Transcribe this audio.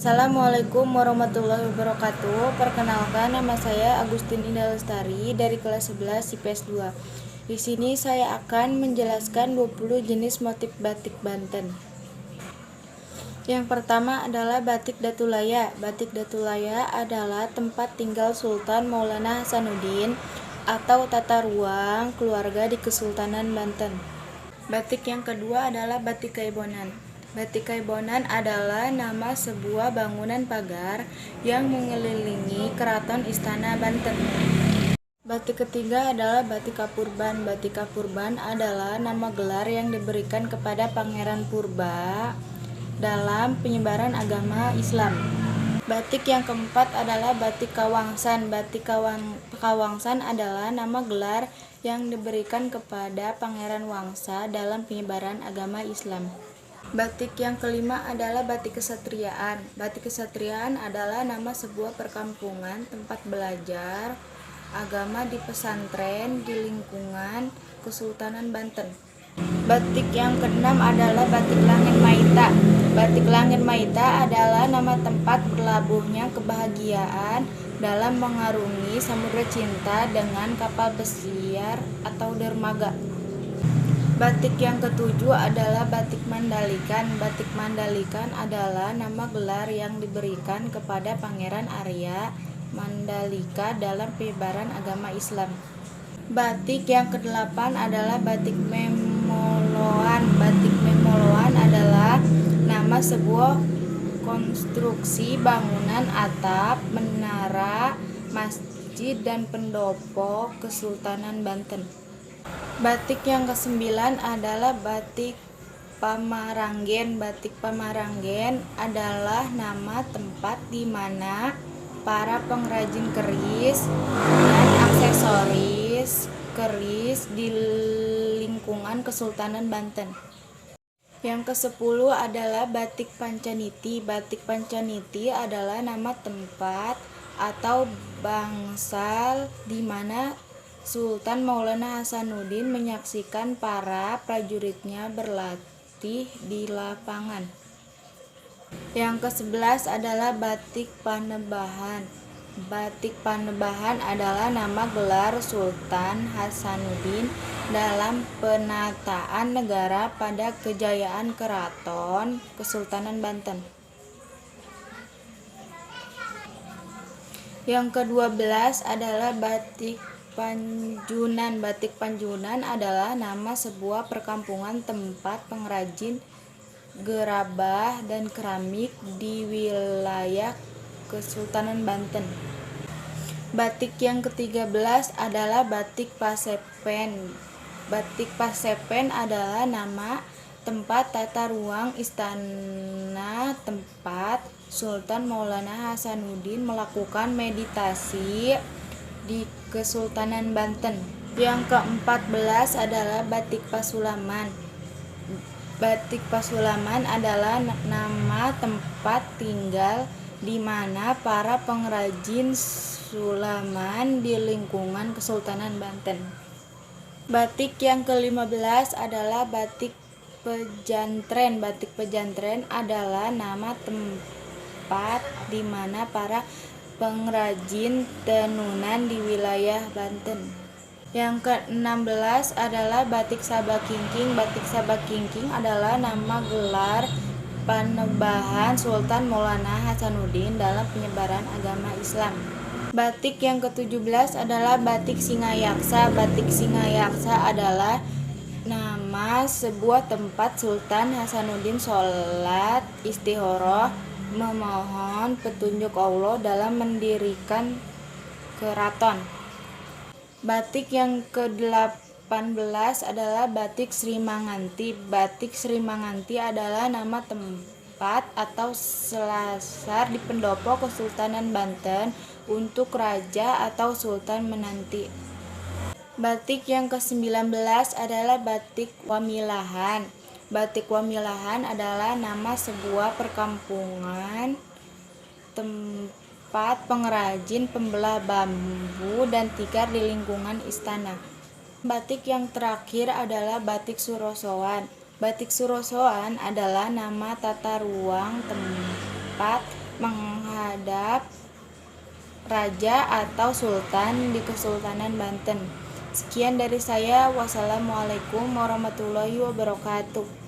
Assalamualaikum warahmatullahi wabarakatuh. Perkenalkan, nama saya Agustin Indah Lestari dari kelas 11 IPS 2. Di sini saya akan menjelaskan 20 jenis motif batik Banten. Yang pertama adalah batik Datulaya. Batik Datulaya adalah tempat tinggal Sultan Maulana Hasanuddin atau tata ruang keluarga di Kesultanan Banten. Batik yang kedua adalah batik Kaibonan. Batik Kaibonan adalah nama sebuah bangunan pagar yang mengelilingi keraton Istana Banten. Batik ketiga adalah batik Kapurban. Batik Kapurban adalah nama gelar yang diberikan kepada Pangeran Purba dalam penyebaran agama Islam. Batik yang keempat adalah batik Kawangsan. Batik Kawangsan adalah nama gelar yang diberikan kepada Pangeran Wangsa dalam penyebaran agama Islam. Batik yang kelima adalah batik Kesatriaan. Batik Kesatriaan adalah nama sebuah perkampungan tempat belajar agama di pesantren di lingkungan Kesultanan Banten. Batik yang keenam adalah batik Langit Maita. Batik Langit Maita adalah nama tempat berlabuhnya kebahagiaan dalam mengarungi samudra cinta dengan kapal pesiar atau dermaga. Batik yang ketujuh adalah batik Mandalikan. Batik Mandalikan adalah nama gelar yang diberikan kepada Pangeran Arya Mandalika dalam penyebaran agama Islam. Batik yang kedelapan adalah batik Memoloan. Batik Memoloan adalah nama sebuah konstruksi bangunan atap, menara, masjid, dan pendopo Kesultanan Banten. Batik yang kesembilan adalah batik Pamaranggen. Batik Pamaranggen adalah nama tempat di mana para pengrajin keris dan aksesoris keris di lingkungan Kesultanan Banten. Yang ke-10 adalah batik Pancaniti. Batik Pancaniti adalah nama tempat atau bangsal di mana Sultan Maulana Hasanuddin menyaksikan para prajuritnya berlatih di lapangan. Yang ke-11 adalah batik Panembahan. Batik Panembahan adalah nama gelar Sultan Hasanuddin dalam penataan negara pada kejayaan Keraton Kesultanan Banten. Yang ke-12 adalah batik Panjunan. Batik Panjunan adalah nama sebuah perkampungan tempat pengrajin gerabah dan keramik di wilayah Kesultanan Banten. Batik yang ke-13 adalah batik Pasepen. Batik Pasepen adalah nama tempat tata ruang istana tempat Sultan Maulana Hasanuddin melakukan meditasi di Kesultanan Banten. Yang ke-14 adalah batik Pasulaman. Batik Pasulaman adalah nama tempat tinggal di mana para pengrajin sulaman di lingkungan Kesultanan Banten. Batik yang ke-15 adalah batik Pejantren. Batik Pejantren adalah nama tempat di mana para pengrajin tenunan di wilayah Banten. Yang ke-16 adalah batik Sabakingking. Batik Sabakingking adalah nama gelar Panembahan Sultan Maulana Hasanuddin dalam penyebaran agama Islam. Batik yang ke-17 adalah batik Singayaksa. Batik Singayaksa adalah nama sebuah tempat Sultan Hasanuddin sholat istikharah memohon petunjuk Allah dalam mendirikan keraton. Batik yang ke-18 adalah batik Sri Manganti. Batik Sri Manganti adalah nama tempat atau selasar di pendopo Kesultanan Banten untuk raja atau sultan menanti. Batik yang ke-19 adalah batik Wamilahan. Batik Wamilahan adalah nama sebuah perkampungan tempat pengrajin pembelah bambu dan tikar di lingkungan istana. Batik yang terakhir adalah batik Surosoan. Batik Surosoan adalah nama tata ruang tempat menghadap raja atau sultan di Kesultanan Banten. Sekian dari saya. Wassalamualaikum warahmatullahi wabarakatuh.